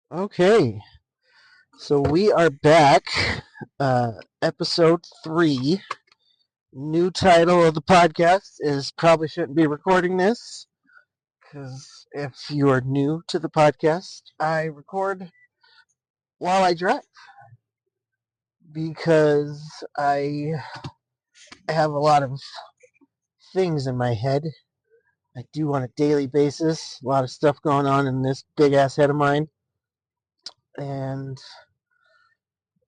Okay, so we are back. Episode 3. New title of the podcast is probably shouldn't be recording this because if you are new to the podcast, I record while I drive because I have a lot of things in my head. I do on a daily basis, a lot of stuff going on in this big ass head of mine. And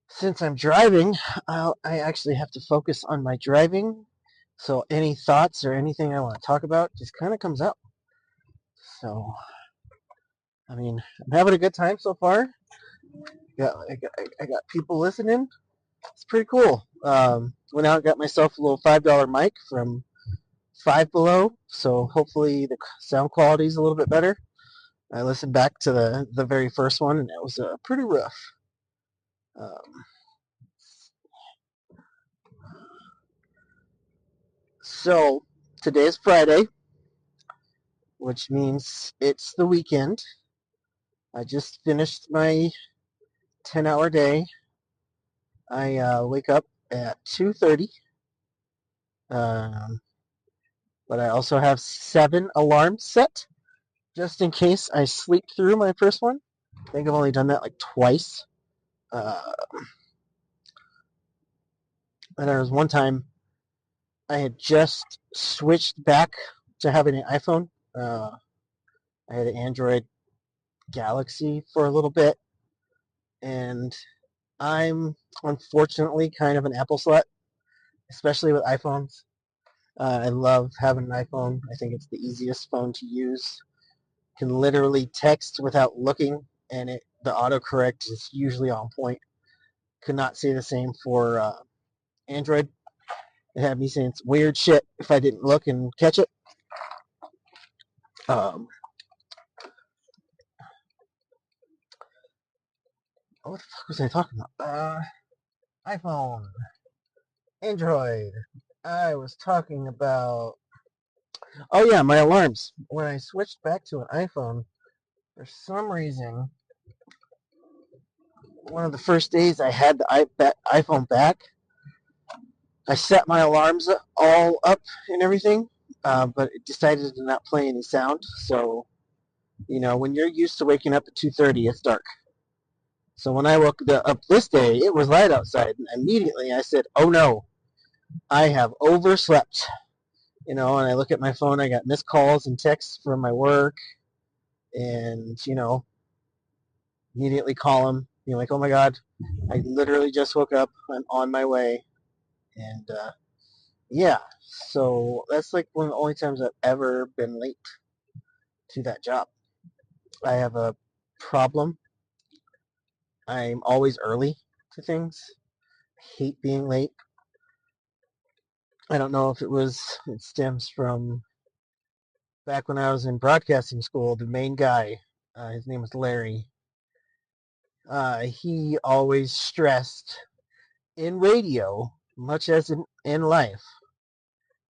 since I'm driving, I actually have to focus on my driving. So any thoughts or anything I want to talk about just kind of comes out. So, I mean, I'm having a good time so far. I got people listening. It's pretty cool. Went out and got myself a little $5 mic from Five Below. So hopefully the sound quality is a little bit better. I listened back to the very first one and it was pretty rough. Um, so today is Friday, which means it's the weekend. I just finished my 10-hour day. I wake up at 2:30, um, but I also have 7 alarms set just in case I sleep through my first one. I think I've only done that like twice. Uh, and there was one time I had just switched back to having an iPhone. I had an Android Galaxy for a little bit, and I'm unfortunately kind of an Apple slut, especially with iPhones. I love having an iPhone. I think it's the easiest phone to use. Can literally text without looking, and the autocorrect is usually on point. Could not say the same for Android. It had me saying some weird shit if I didn't look and catch it. Um, what the fuck was I talking about? iPhone, Android. I was talking about. Oh yeah, my alarms. When I switched back to an iPhone, for some reason, one of the first days I had the iPhone back, I set my alarms all up and everything, but it decided to not play any sound. So, when you're used to waking up at 2:30, it's dark. So when I woke up this day, it was light outside, and immediately I said, "Oh no, I have overslept." And I look at my phone. I got missed calls and texts from my work, and immediately call them. Like, "Oh my God, I literally just woke up. I'm on my way." And yeah, so that's like one of the only times I've ever been late to that job. I have a problem. I'm always early to things. I hate being late. I don't know if it stems from back when I was in broadcasting school, the main guy, his name was Larry. He always stressed in radio, much as in life,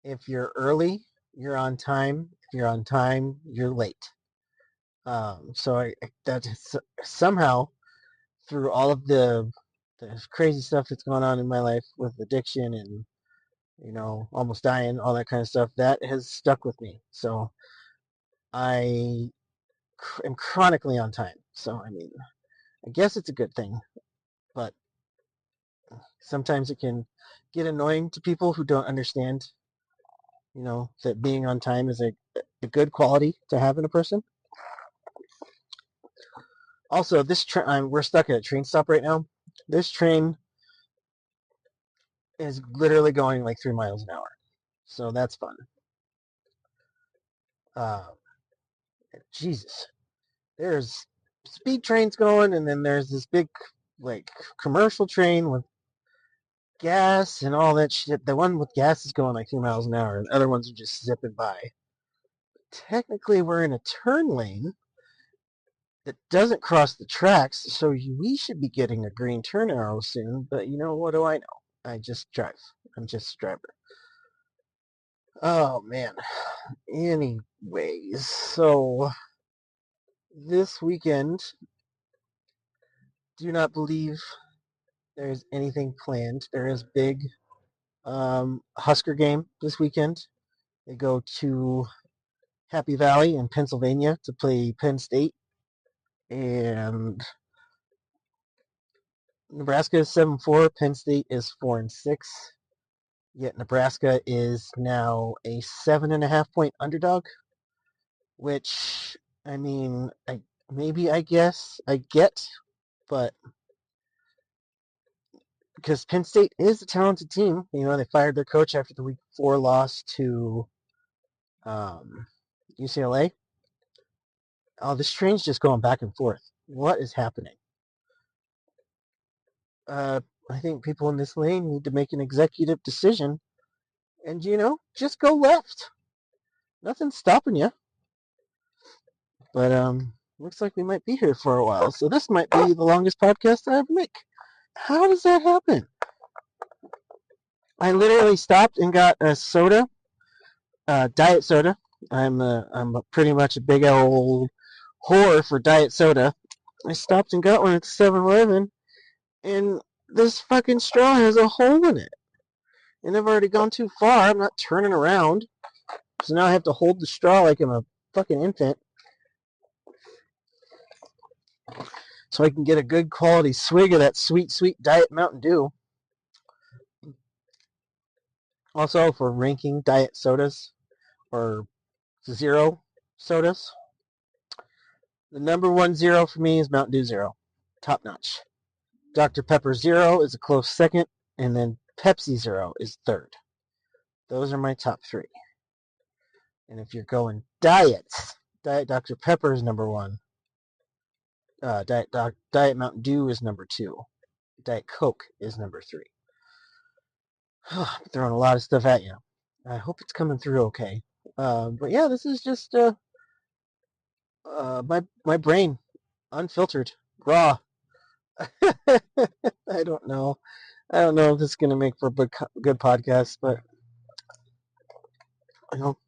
if you're early, you're on time. If you're on time, you're late. So that somehow through all of the crazy stuff that's going on in my life with addiction and almost dying, all that kind of stuff, that has stuck with me. So I am chronically on time. So I mean, I guess it's a good thing, but sometimes it can get annoying to people who don't understand, that being on time is a good quality to have in a person. Also, we're stuck at a train stop right now. This train is literally going like 3 miles an hour, so that's fun. Uh, Jesus, there's speed trains going, and then there's this big like commercial train with gas and all that shit. The one with gas is going like 3 miles an hour, and the other ones are just zipping by. Technically, we're in a turn lane that doesn't cross the tracks, so we should be getting a green turn arrow soon. But what do I know? I just drive. I'm just a driver. Oh man. Anyways, so this weekend do not believe there's anything planned. There is big Husker game this weekend. They go to Happy Valley in Pennsylvania to play Penn State, and Nebraska is 7-4. Penn State is 4-6. Yet Nebraska is now a 7.5 point underdog, which I mean, I guess I get, but because Penn State is a talented team, they fired their coach after the Week 4 loss to UCLA. Oh, this train's just going back and forth. What is happening? I think people in this lane need to make an executive decision and, just go left. Nothing's stopping you. But looks like we might be here for a while. So this might be the longest podcast I ever make. How does that happen? I literally stopped and got a soda, diet soda. I'm pretty much a big old whore for diet soda. I stopped and got one at 7-Eleven, and this fucking straw has a hole in it. And I've already gone too far. I'm not turning around. So now I have to hold the straw like I'm a fucking infant, so I can get a good quality swig of that sweet, sweet Diet Mountain Dew. Also, for ranking diet sodas or zero sodas, the number 1 zero for me is Mountain Dew Zero. Top notch. Dr. Pepper Zero is a close second, and then Pepsi Zero is third. Those are my top 3. And if you're going diets, Diet Dr. Pepper is number 1. Diet Mountain Dew is number 2. Diet Coke is number 3. I'm throwing a lot of stuff at you. I hope it's coming through okay. But yeah, this is just my brain, unfiltered, raw. I don't know. I don't know if this is gonna make for a good podcast, but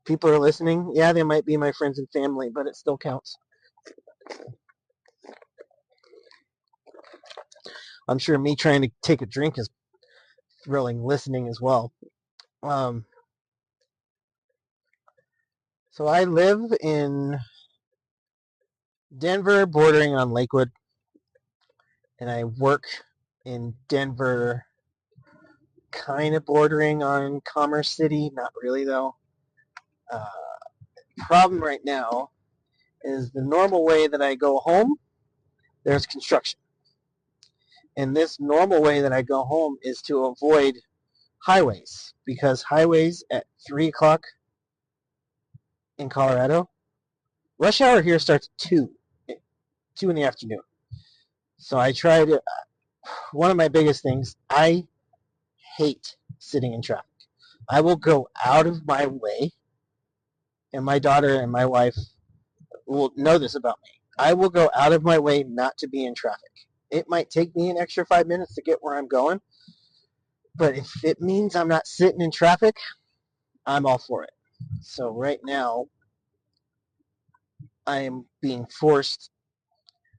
people are listening. Yeah, they might be my friends and family, but it still counts. I'm sure me trying to take a drink is thrilling listening as well. So I live in Denver, bordering on Lakewood, and I work in Denver, kind of bordering on Commerce City. Not really, though. Problem right now is the normal way that I go home, there's construction. And this normal way that I go home is to avoid highways, because highways at 3 o'clock in Colorado, rush hour here starts at 2 in the afternoon. So I try to, one of my biggest things, I hate sitting in traffic. I will go out of my way, and my daughter and my wife will know this about me. I will go out of my way not to be in traffic. It might take me an extra 5 minutes to get where I'm going, but if it means I'm not sitting in traffic, I'm all for it. So right now, I am being forced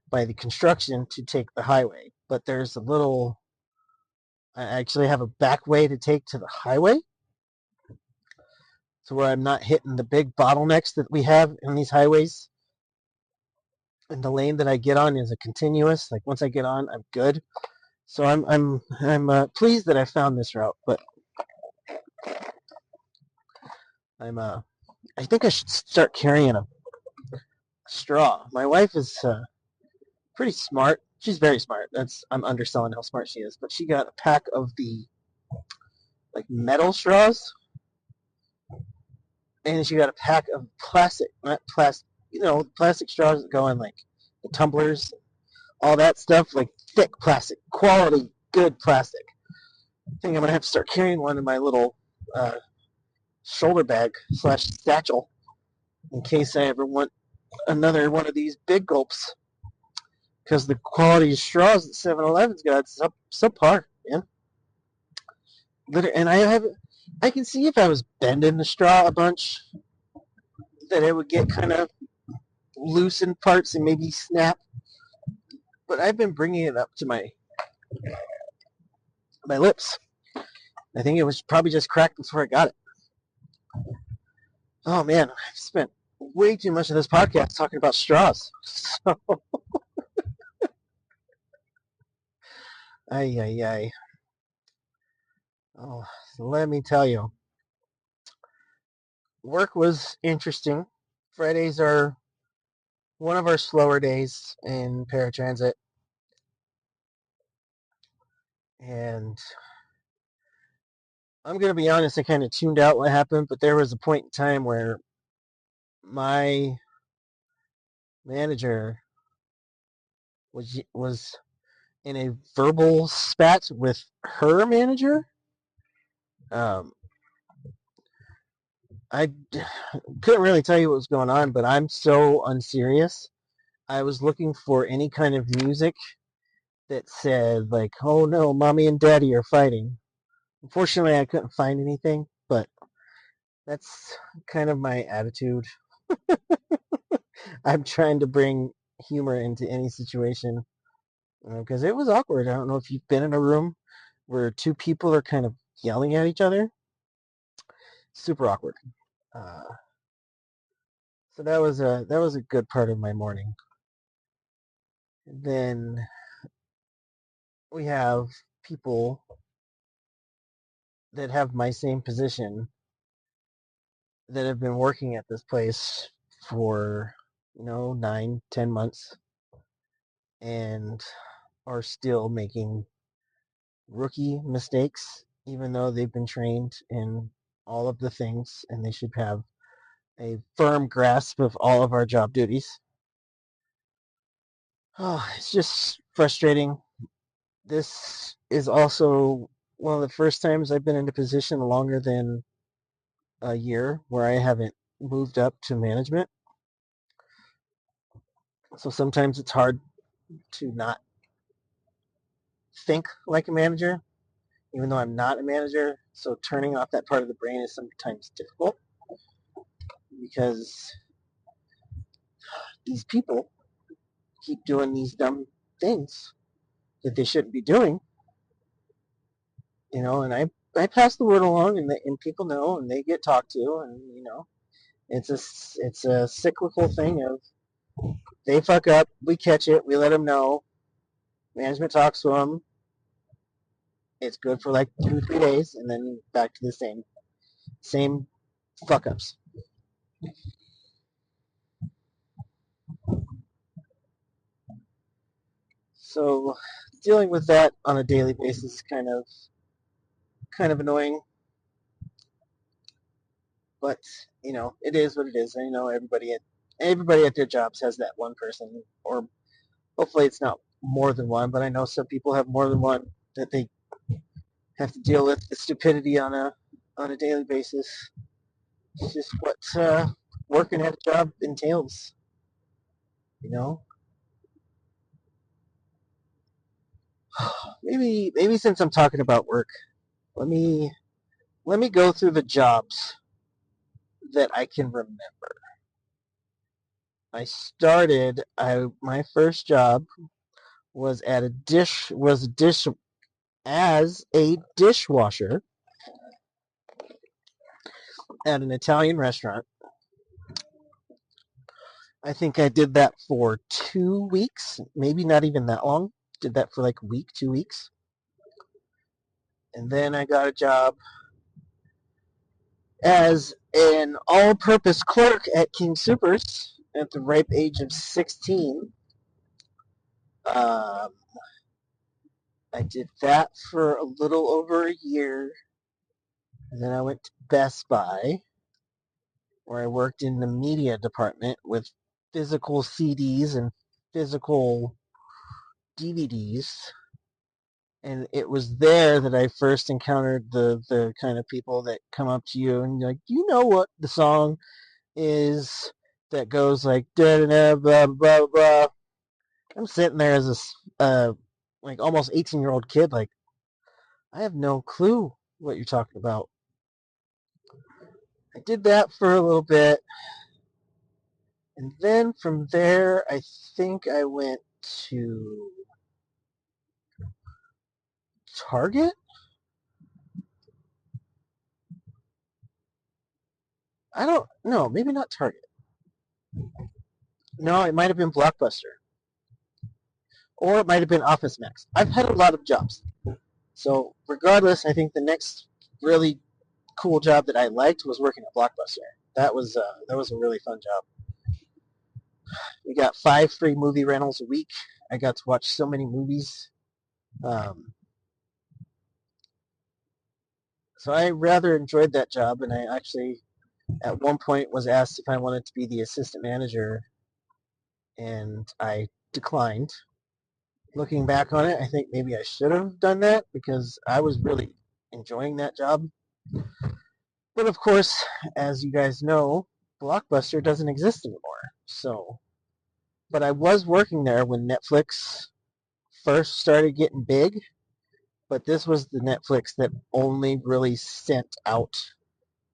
by the construction to take the highway, but there's I actually have a back way to take to the highway, so where I'm not hitting the big bottlenecks that we have in these highways. And the lane that I get on is a continuous. Like once I get on, I'm good. So I'm pleased that I found this route, but I think I should start carrying a straw. My wife is pretty smart. She's very smart. I'm underselling how smart she is, but she got a pack of the metal straws, and she got a pack of not plastic, plastic straws that go in the tumblers, all that stuff, like thick plastic, quality, good plastic. I think I'm gonna have to start carrying one in my little shoulder bag / satchel in case I ever want another one of these big gulps, because the quality of straws that 7-Eleven's got is subpar, man. And I can see if I was bending the straw a bunch that it would get kind of loose in parts and maybe snap. but I've been bringing it up to my lips. I think it was probably just cracked before I got it. Oh man, I've spent way too much of this podcast talking about straws. So, ay, ay, ay. Oh, so let me tell you, work was interesting. Fridays are one of our slower days in paratransit, and I'm gonna be honest, I kind of tuned out what happened, but there was a point in time where my manager was in a verbal spat with her manager. Um, I couldn't really tell you what was going on, but I'm so unserious. I was looking for any kind of music that said, like, oh no, mommy and daddy are fighting. Unfortunately, I couldn't find anything, but that's kind of my attitude. I'm trying to bring humor into any situation because it was awkward. I don't know if you've been in a room where two people are kind of yelling at each other. Super awkward. Uh, so that was a good part of my morning. Then we have people that have my same position that have been working at this place for 9-10 months and are still making rookie mistakes even though they've been trained in all of the things and they should have a firm grasp of all of our job duties. Oh, it's just frustrating. This is also one of the first times I've been in a position longer than a year where I haven't moved up to management. So sometimes it's hard to not think like a manager, even though I'm not a manager. So turning off that part of the brain is sometimes difficult because these people keep doing these dumb things that they shouldn't be doing, and I pass the word along and people know and they get talked to and it's a cyclical thing of they fuck up, we catch it, we let them know, management talks to them, it's good for like 2 or 3 days and then back to the same fuck ups. So dealing with that on a daily basis is kind of annoying, but it is what it is. I know everybody at their jobs has that one person, or hopefully it's not more than one, but I know some people have more than one that they have to deal with the stupidity on a daily basis. It's just what working at a job entails, you know. Maybe since I'm talking about work, let me go through the jobs that I can remember. My first job was at a dish was a dish as a dishwasher at an Italian restaurant. I think I did that for 2 weeks, maybe not even that long. Did that for like a week, 2 weeks. And then I got a job as an all-purpose clerk at King Soopers at the ripe age of 16. Um, I did that for a little over a year. And then I went to Best Buy, where I worked in the media department with physical CDs and physical DVDs. And it was there that I first encountered the kind of people that come up to you and you're like, do you know what the song is that goes like da da da blah blah blah? I'm sitting there as like almost 18-year-old kid, like I have no clue what you're talking about. I did that for a little bit, and then from there, I think I went to Target? I don't know. Maybe not Target. No, it might have been Blockbuster. Or it might have been Office Max. I've had a lot of jobs. So regardless, I think the next really cool job that I liked was working at Blockbuster. That was a really fun job. We got 5 free movie rentals a week. I got to watch so many movies. Um, so I rather enjoyed that job, and I actually at one point was asked if I wanted to be the assistant manager, and I declined. Looking back on it, I think maybe I should have done that because I was really enjoying that job. But of course, as you guys know, Blockbuster doesn't exist anymore. So, but I was working there when Netflix first started getting big, but this was the Netflix that only really sent out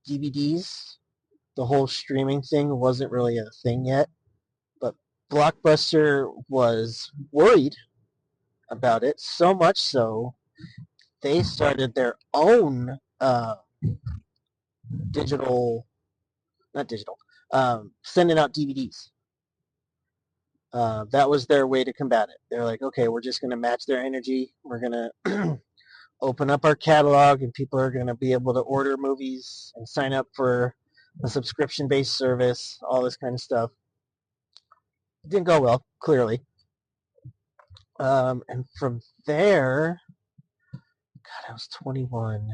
DVDs. The whole streaming thing wasn't really a thing yet, but Blockbuster was worried about it, so much so they started their own digital, not digital, sending out DVDs. That was their way to combat it. They're like, okay, we're just going to match their energy. We're going to open up our catalog, and people are going to be able to order movies and sign up for a subscription-based service, all this kind of stuff. It didn't go well, clearly. And from there, God, I was 21.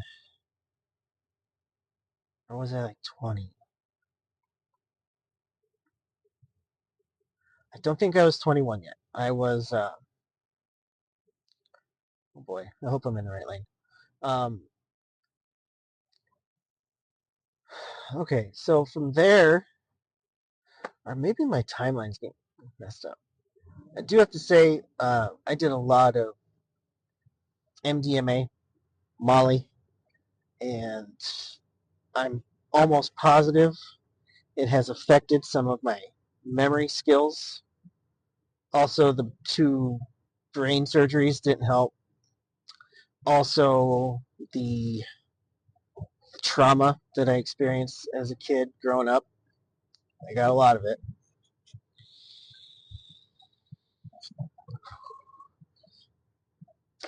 Or was I like 20? I don't think I was 21 yet. I was, oh boy, I hope I'm in the right lane. Okay, so from there, or maybe my timeline's getting messed up. I do have to say, I did a lot of MDMA, Molly, and I'm almost positive it has affected some of my memory skills. Also, the 2 brain surgeries didn't help. Also, the trauma that I experienced as a kid growing up, I got a lot of it.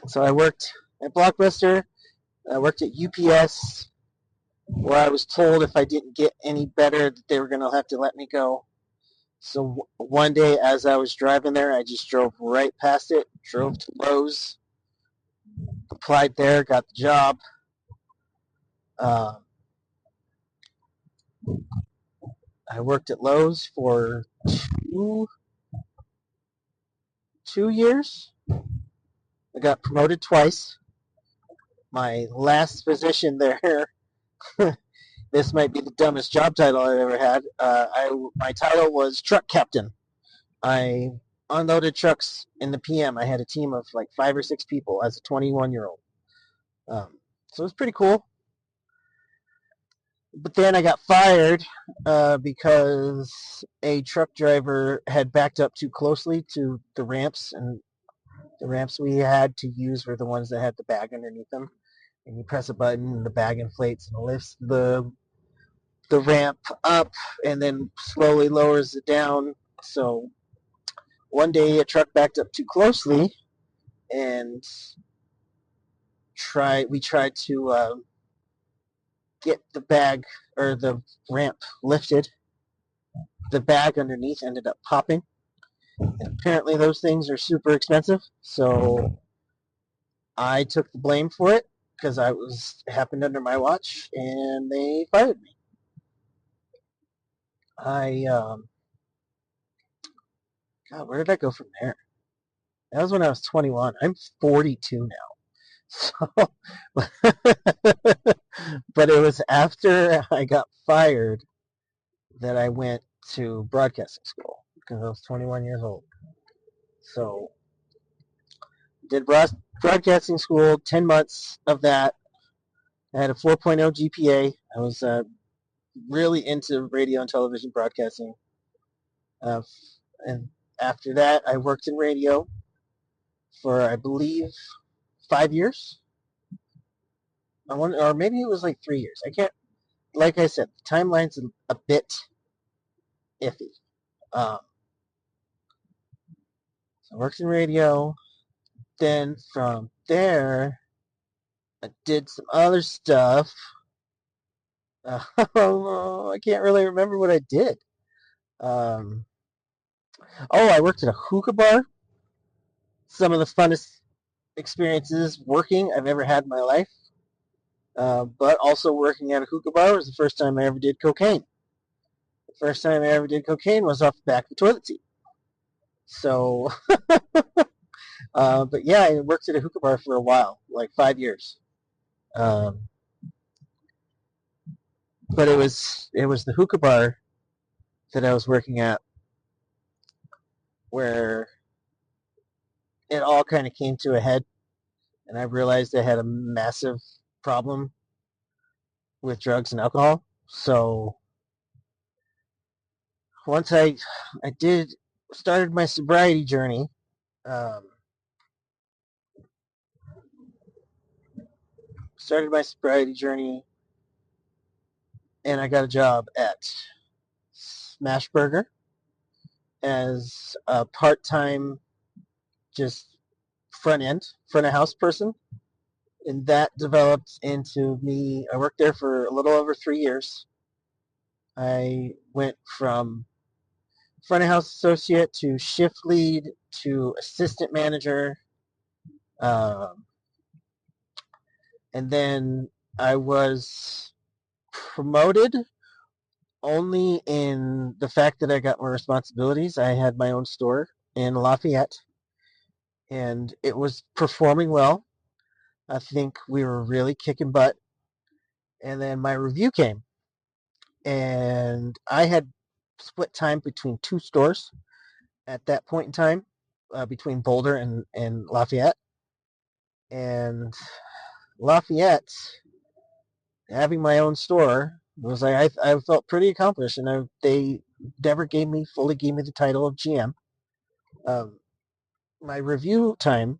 So I worked at Blockbuster. I worked at UPS, where I was told if I didn't get any better that they were going to have to let me go. So one day as I was driving there, I just drove right past it, drove to Lowe's, applied there, got the job. I worked at Lowe's for two, 2 years. I got promoted twice. My last position there, this might be the dumbest job title I've ever had. My title was truck captain. I unloaded trucks in the PM. I had a team of like 5 or 6 people as a 21-year-old. So it was pretty cool. But then I got fired because a truck driver had backed up too closely to the ramps, and the ramps we had to use were the ones that had the bag underneath them. And you press a button, and the bag inflates and lifts the ramp up, and then slowly lowers it down. So one day a truck backed up too closely, and we tried to get the bag or the ramp lifted. The bag underneath ended up popping. And apparently those things are super expensive, so I took the blame for it because it happened under my watch, and they fired me. God, where did I go from there? That was when I was 21. I'm 42 now. So, but it was after I got fired that I went to broadcasting school because I was 21 years old. So, did broadcasting school, 10 months of that. I had a 4.0 GPA. I was really into radio and television broadcasting. And after that, I worked in radio for, I believe, 5 years. I wonder, or maybe it was like 3 years. I can't. Like I said, the timeline's a bit iffy. Um, so I worked in radio. Then from there, I did some other stuff. I can't really remember what I did. Um, I worked at a hookah bar. Some of the funnest experiences working I've ever had in my life. But also working at a hookah bar was the first time I ever did cocaine. The first time I ever did cocaine was off the back of the toilet seat. So, but yeah, I worked at a hookah bar for a while, like 5 years. Um, but it was the hookah bar that I was working at where it all kind of came to a head, and I realized I had a massive problem with drugs and alcohol. So once I did started my sobriety journey, um, started my sobriety journey, and I got a job at Smashburger as a part-time, just front of house person, and that developed into me. I worked there for a little over 3 years. I went from front of house associate to shift lead to assistant manager, um, and then I was promoted only in the fact that I got more responsibilities. I had my own store in Lafayette, and it was performing well. I think we were really kicking butt. And then my review came, and I had split time between two stores at that point in time, between Boulder and Lafayette. And Lafayette, having my own store, was like I felt pretty accomplished, and they never fully gave me the title of GM. Um, my review time,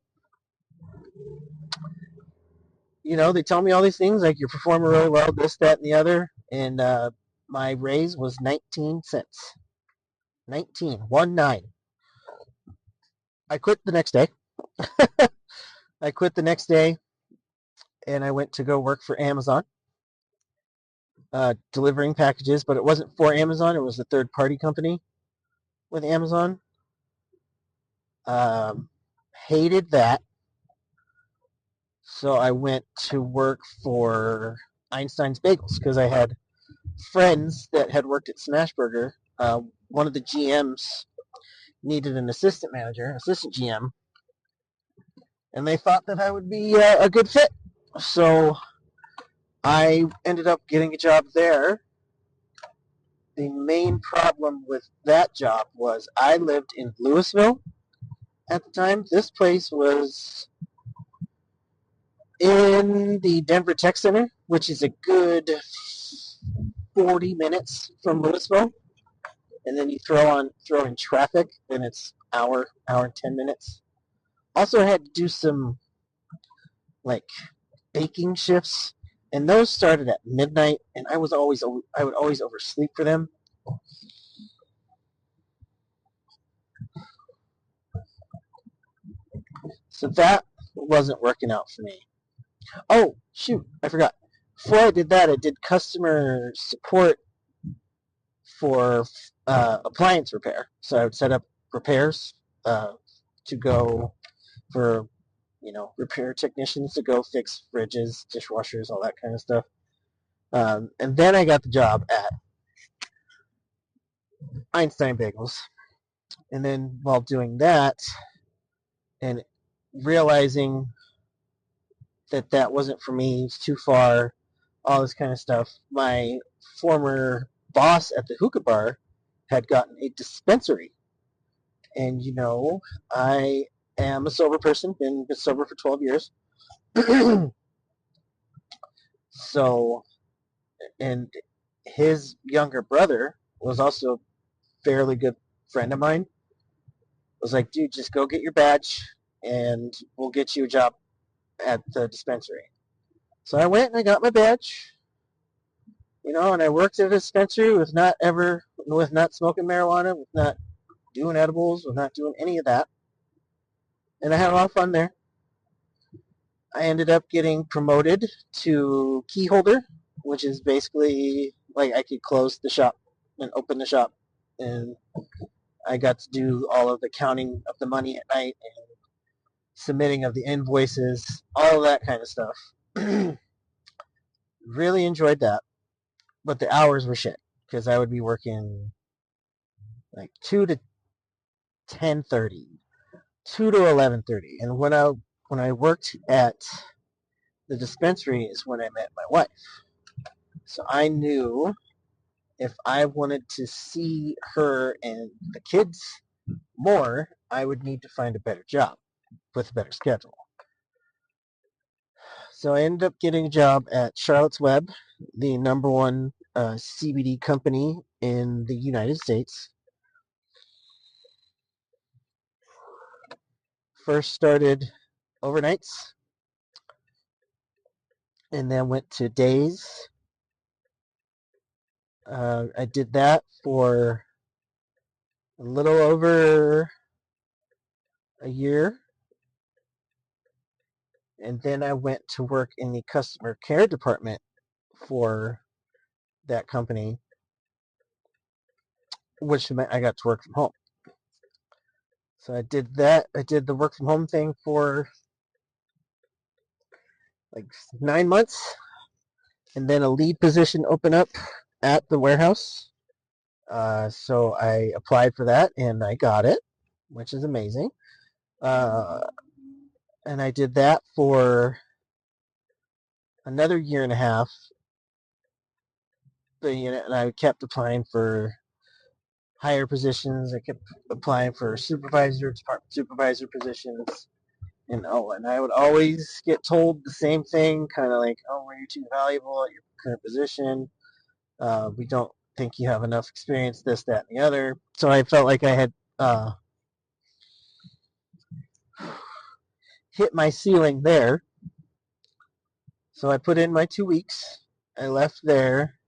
they tell me all these things like you're performing really well, this, that, and the other, and my raise was 19 cents. 19, 1 9. I quit the next day. I quit the next day, and I went to go work for Amazon, delivering packages, but it wasn't for Amazon. It was a third-party company with Amazon. Um, Hated that, so I went to work for Einstein's Bagels because I had friends that had worked at Smashburger. One of the GMs needed an assistant GM, and they thought that I would be a good fit. So I ended up getting a job there. The main problem with that job was I lived in Louisville at the time. This place was in the Denver Tech Center, which is a good 40 minutes from Louisville. And then you throw in traffic, and it's hour and 10 minutes. Also, I had to do some like baking shifts, and those started at midnight, and I would always oversleep for them. So that wasn't working out for me. Oh, shoot, I forgot. Before I did that, I did customer support for appliance repair. So I would set up repairs to go for, repair technicians to go fix fridges, dishwashers, all that kind of stuff. And then I got the job at Einstein Bagels. And then while doing that and realizing that wasn't for me, it's too far, all this kind of stuff, my former boss at the hookah bar had gotten a dispensary. And, I am a sober person, been sober for 12 years. So, and his younger brother was also a fairly good friend of mine. Was like, dude, just go get your badge and we'll get you a job at the dispensary. So I went and I got my badge, and I worked at a dispensary with not smoking marijuana, with not doing edibles, with not doing any of that. And I had a lot of fun there. I ended up getting promoted to key holder, which is basically like I could close the shop and open the shop. And I got to do all of the counting of the money at night and submitting of the invoices, all of that kind of stuff. Really enjoyed that. But the hours were shit because I would be working like 2 to 10:30, 2 to 11:30. And when I worked at the dispensary is when I met my wife. So I knew if I wanted to see her and the kids more, I would need to find a better job with a better schedule. So I ended up getting a job at Charlotte's Web, the number one CBD company in the United States. First started overnights and then went to days. I did that for a little over a year. And then I went to work in the customer care department for that company, which meant I got to work from home. So I did that. I did the work from home thing for like 9 months, and then a lead position opened up at the warehouse. So I applied for that, and I got it, which is amazing. And I did that for another year and a half. And I kept applying for higher positions. I kept applying for department supervisor positions. And I would always get told the same thing, kind of like, "Oh, well, you're too valuable at your current position. We don't think you have enough experience, this, that, and the other." So I felt like I had hit my ceiling there. So I put in my 2 weeks. I left there.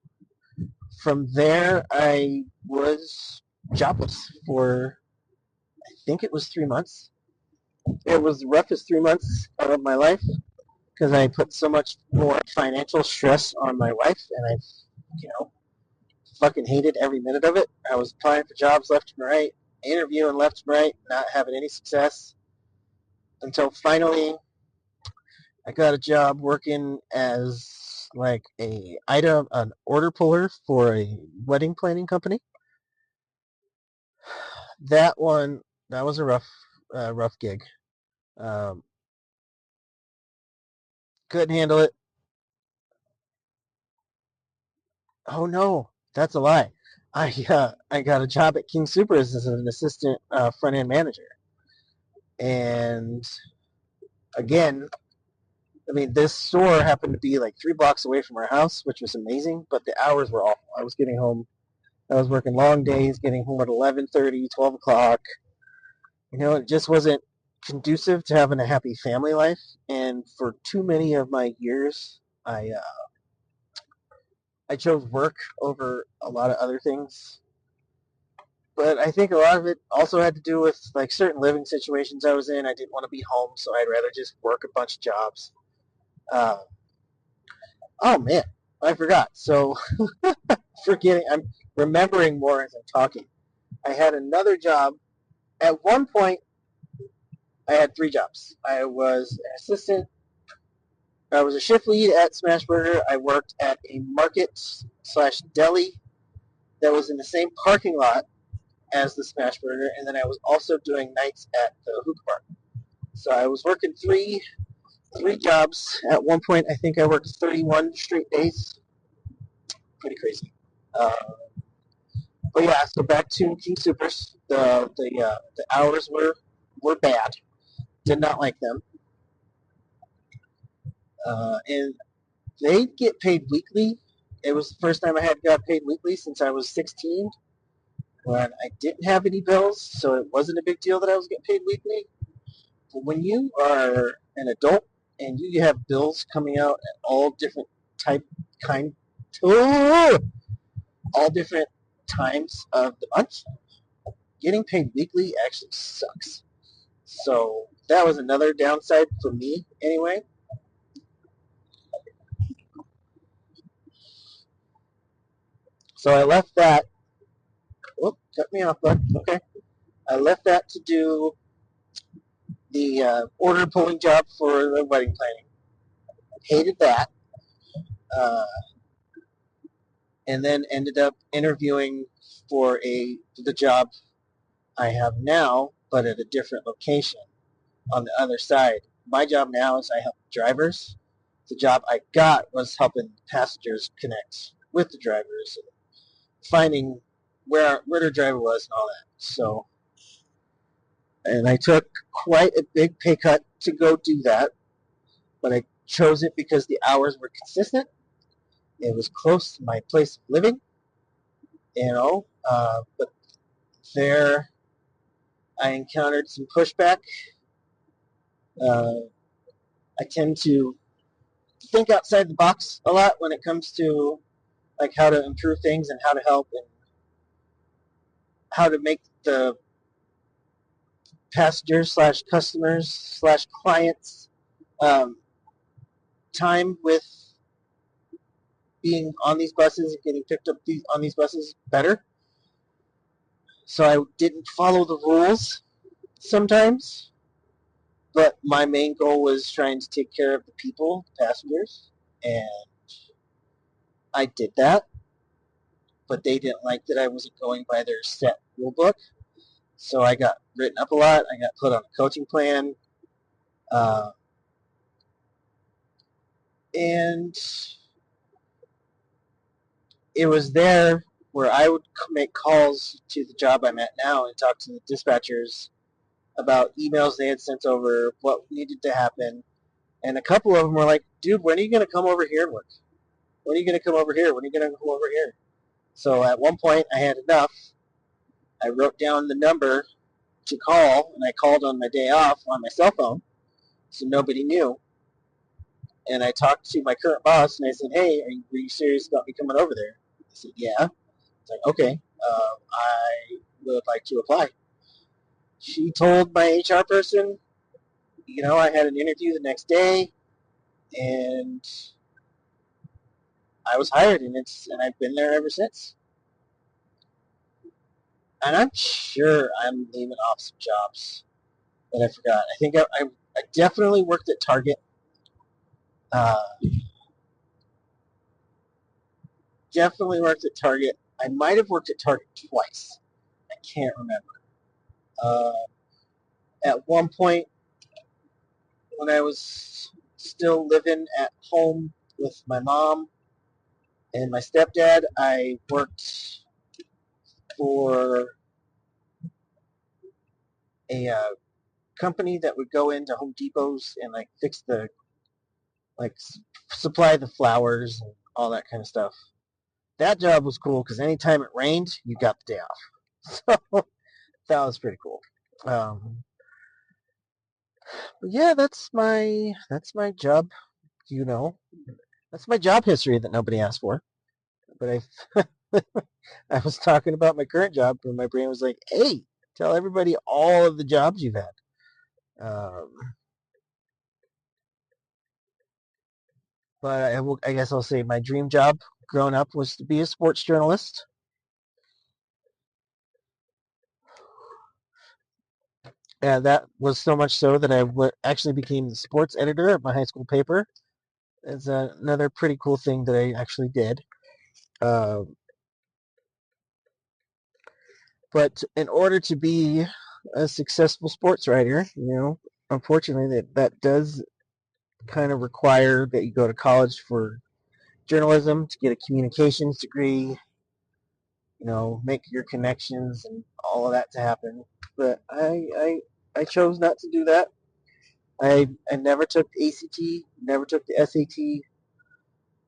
From there, I was jobless for, I think it was 3 months. It was the roughest 3 months of my life because I put so much more financial stress on my wife, and I, you know, fucking hated every minute of it. I was applying for jobs left and right, interviewing left and right, not having any success until finally I got a job working as like an order puller for a wedding planning company. That was a rough gig. Um, couldn't handle it. Oh no, that's a lie. I got a job at King Supers as an assistant front end manager, and again, I mean, this store happened to be like 3 blocks away from our house, which was amazing, but the hours were awful. I was working long days, getting home at 11:30, 12 o'clock. It just wasn't conducive to having a happy family life. And for too many of my years, I chose work over a lot of other things. But I think a lot of it also had to do with like certain living situations I was in. I didn't want to be home, so I'd rather just work a bunch of jobs. Uh, oh man, I forgot. So I'm remembering more as I'm talking. I had another job. At one point, I had 3 jobs. I was an assistant. I was a shift lead at Smashburger. I worked at a market/deli that was in the same parking lot as the Smashburger, and then I was also doing nights at the hookah bar. So I was working three jobs at one point. I think I worked 31 straight days. Pretty crazy. Uh, but yeah, so back to King Supers. The hours were bad. Did not like them. And they get paid weekly. It was the first time I had got paid weekly since I was 16, when I didn't have any bills, so it wasn't a big deal that I was getting paid weekly. But when you are an adult and you have bills coming out at all different type kind oh, all different times of the month. Getting paid weekly actually sucks. So that was another downside for me anyway. So I left that. Oh, cut me off, bud. Okay. I left that to do the order pulling job for the wedding planning. Hated that. Uh, and then ended up interviewing for the job I have now, but at a different location on the other side. My job now is I help drivers. The job I got was helping passengers connect with the drivers and finding where their driver was and all that. So, and I took quite a big pay cut to go do that, but I chose it because the hours were consistent. It was close to my place of living, but there I encountered some pushback. Uh, I tend to think outside the box a lot when it comes to like how to improve things and how to help and how to make the passengers slash customers slash clients um, time with being on these buses and getting picked up on these buses better. So I didn't follow the rules sometimes, but my main goal was trying to take care of the people, the passengers, and I did that. But they didn't like that I wasn't going by their set rule book. So I got written up a lot. I got put on a coaching plan. Uh, and it was there where I would make calls to the job I'm at now and talk to the dispatchers about emails they had sent over, what needed to happen. And a couple of them were like, dude, when are you going to come over here and work? When are you going to come over here? When are you going to come over here? So at one point, I had enough. I wrote down the number to call, and I called on my day off on my cell phone, so nobody knew. And I talked to my current boss, and I said, hey, are you serious about me coming over there? He said, yeah. It's like, okay, I would like to apply. She told my HR person, I had an interview the next day, and I was hired, and I've been there ever since. And I'm sure I'm leaving off some jobs that I forgot. I think I definitely worked at Target. Uh, definitely worked at Target. I might have worked at Target twice. I can't remember. Uh, at one point, when I was still living at home with my mom and my stepdad, I worked for a company that would go into Home Depots and like fix like supply the flowers and all that kind of stuff. That job was cool because anytime it rained, you got the day off. So that was pretty cool. Um, but yeah, that's my job. You know, that's my job history that nobody asked for. But I was talking about my current job, and my brain was like, "Hey, tell everybody all of the jobs you've had." Um, but I guess I'll say my dream job growing up was to be a sports journalist. And that was so much so that I actually became the sports editor of my high school paper. It's another pretty cool thing that I actually did. Uh, but in order to be a successful sports writer, unfortunately, that does kind of require that you go to college for journalism to get a communications degree, make your connections and all of that to happen. But I chose not to do that. I never took the ACT, never took the SAT.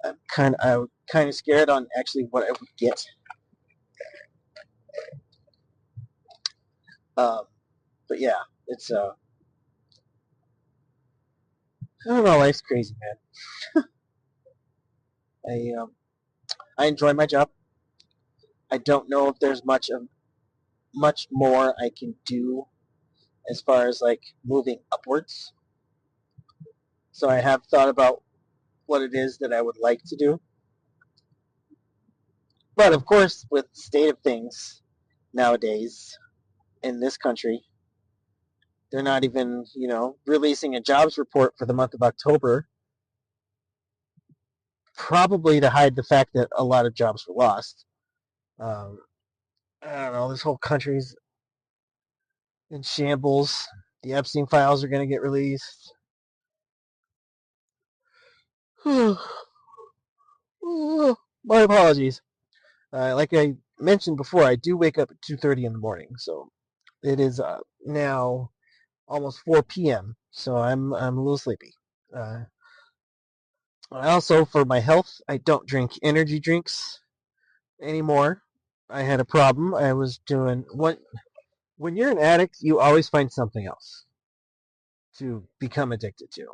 I was kind of scared on actually what I would get. Um, but yeah, it's I don't know. Life's crazy, man. I enjoy my job. I don't know if there's much more I can do as far as like moving upwards. So I have thought about what it is that I would like to do. But of course, with the state of things nowadays in this country, they're not even, releasing a jobs report for the month of October, probably to hide the fact that a lot of jobs were lost. Um, I don't know. This whole country's in shambles. The Epstein files are going to get released. My apologies. Like I mentioned before, I do wake up at 2:30 in the morning, so it is now almost 4 p.m. So I'm a little sleepy. Uh, also, for my health, I don't drink energy drinks anymore. I had a problem. I was doing when you're an addict, you always find something else to become addicted to.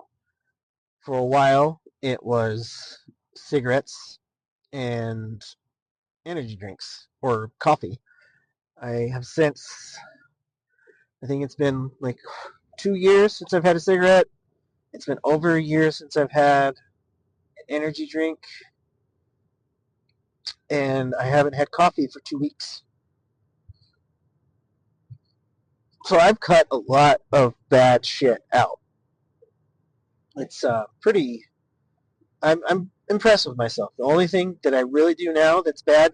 For a while, it was cigarettes and energy drinks or coffee. I have since, I think it's been like 2 years since I've had a cigarette. It's been over a year since I've had an energy drink, and I haven't had coffee for 2 weeks. So I've cut a lot of bad shit out. It's pretty. I'm impressed with myself. The only thing that I really do now that's bad,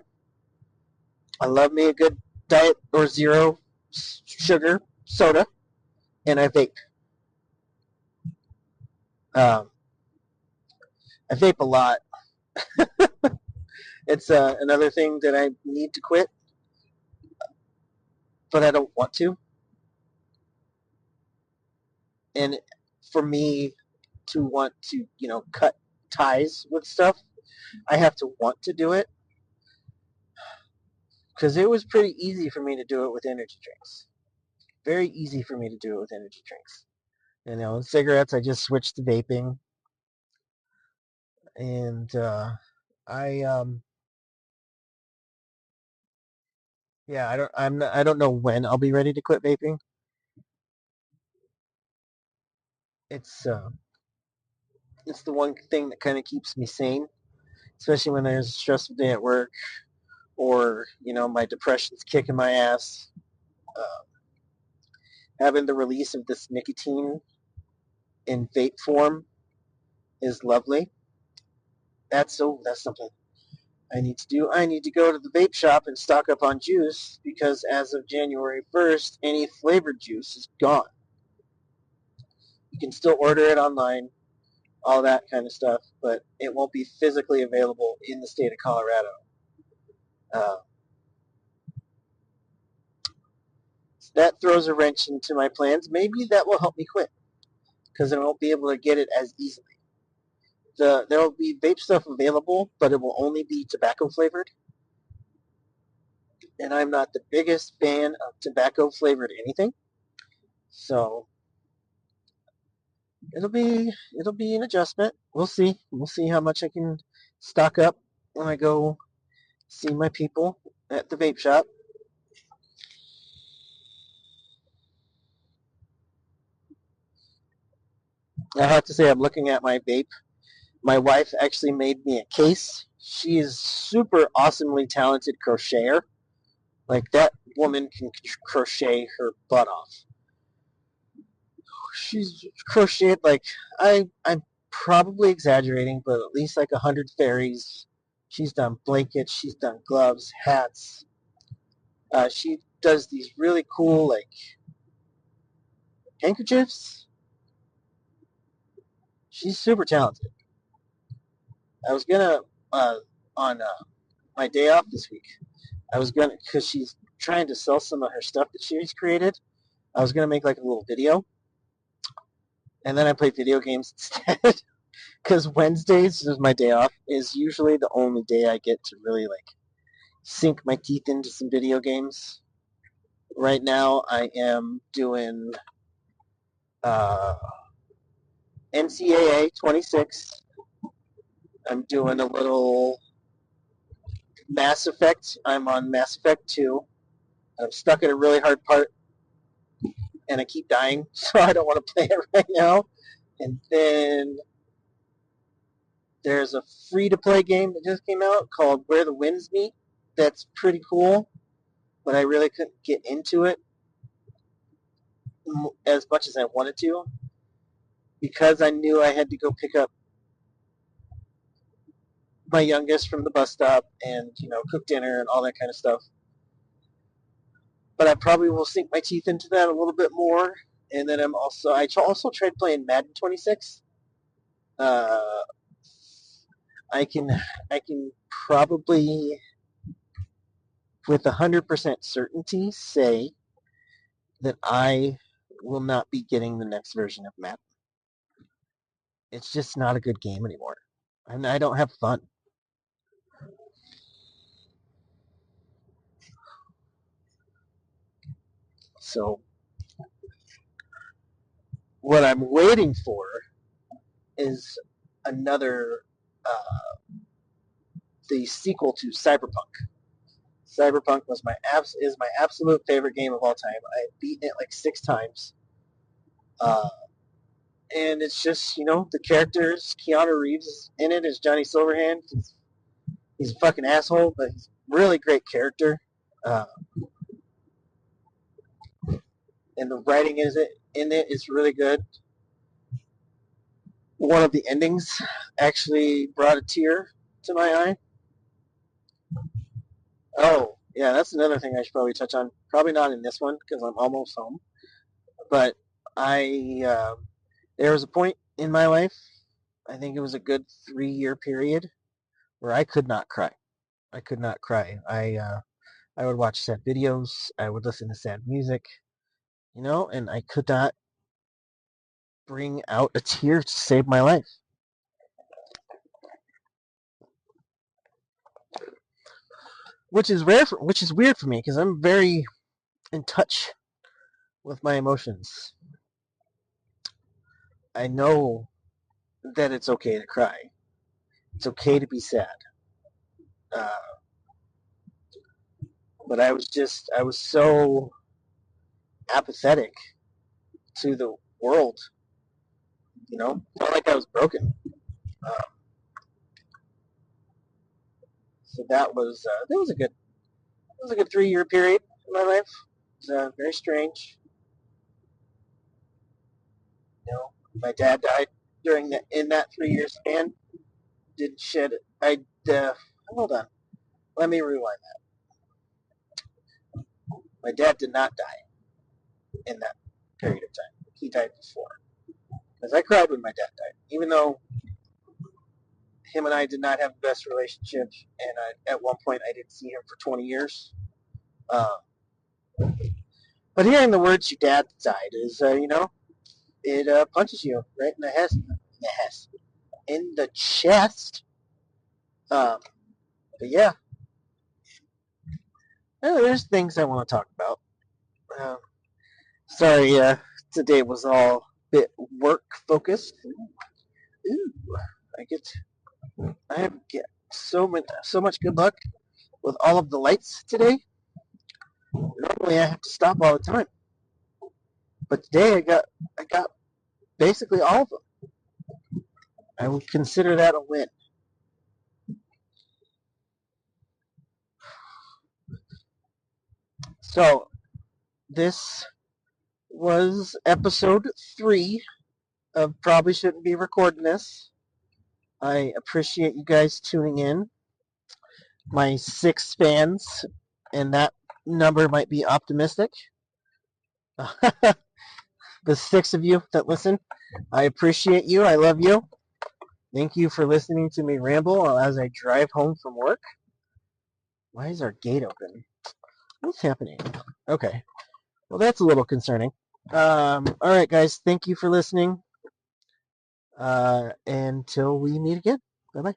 I love me a good diet or zero sugar soda, and I vape. Um, I vape a lot. It's another thing that I need to quit, but I don't want to. And for me to want to, cut ties with stuff, I have to want to do it because it was pretty easy for me to do it with energy drinks. Very easy for me to do it with energy drinks. Cigarettes, I just switched to vaping, and I yeah, I don't know when I'll be ready to quit vaping. It's uh, it's the one thing that kind of keeps me sane, especially when there's a stressful day at work or my depression's kicking my ass. Uh, Having the release of this nicotine in vape form is lovely. That's something I need to do. I need to go to the vape shop and stock up on juice because as of January 1st, any flavored juice is gone. You can still order it online, all that kind of stuff, but it won't be physically available in the state of Colorado. Uh, so that throws a wrench into my plans. Maybe that will help me quit because I won't be able to get it as easily. There will be vape stuff available, but it will only be tobacco flavored. And I'm not the biggest fan of tobacco flavored anything. So it'll be an adjustment. We'll see. We'll see how much I can stock up when I go see my people at the vape shop. I have to say I'm looking at my vape. My wife actually made me a case. She is super awesomely talented crocheter. Like that woman can crochet her butt off. She's crocheted like I'm probably exaggerating, but at least like 100 fairies. She's done blankets. She's done gloves, hats. She does these really cool like handkerchiefs. She's super talented. I was gonna on my day off this week. I was gonna because she's trying to sell some of her stuff that she's created. I was gonna make like a little video, and then I played video games instead. Because Wednesdays is my day off. Is usually the only day I get to really like sink my teeth into some video games. Right now, I am doing uh, NCAA 26. I'm doing a little Mass Effect. I'm on Mass Effect 2. I'm stuck at a really hard part, and I keep dying, so I don't want to play it right now. And then there's a free-to-play game that just came out called Where the Winds Meet. That's pretty cool, but I really couldn't get into it as much as I wanted to because I knew I had to go pick up my youngest from the bus stop and, cook dinner and all that kind of stuff. But I probably will sink my teeth into that a little bit more. And then I also tried playing Madden 26. I can probably with 100% certainty say that I will not be getting the next version of Madden. It's just not a good game anymore. And I don't have fun. So what I'm waiting for is another the sequel to Cyberpunk. Cyberpunk is my absolute favorite game of all time. I've beaten it like 6 times. And it's just, the characters, Keanu Reeves in it as Johnny Silverhand. He's a fucking asshole, but he's a really great character. And the writing in it is really good. One of the endings actually brought a tear to my eye. Oh, yeah, that's another thing I should probably touch on. Probably not in this one because I'm almost home. But there was a point in my life, I think it was a good 3-year period, where I could not cry. I could not cry. I would watch sad videos. I would listen to sad music, and I could not bring out a tear to save my life. Which is weird for me because I'm very in touch with my emotions. I know that it's okay to cry. It's okay to be sad. But I was so apathetic to the world. Felt like I was broken. So that was a good 3-year period in my life. It was very strange. My dad died in that 3-year span. Did shed. Hold on. Let me rewind that. My dad did not die in that period of time. He died before. Because I cried when my dad died, even though him and I did not have the best relationship, and at one point I didn't see him for 20 years. But hearing the words "your dad died" is, it punches you right in the chest. But yeah, there's things I want to talk about. Sorry, today was all a bit work focused. Ooh, I get so much good luck with all of the lights today. Normally I have to stop all the time, but today I got basically all of them. I would consider that a win. So this was episode 3 of Probably Shouldn't Be Recording This. I appreciate you guys tuning in. My 6 fans, and that number might be optimistic. The 6 of you that listen, I appreciate you. I love you. Thank you for listening to me ramble as I drive home from work. Why is our gate open? What's happening? Okay. Well, that's a little concerning. All right, guys. Thank you for listening. Until we meet again. Bye-bye.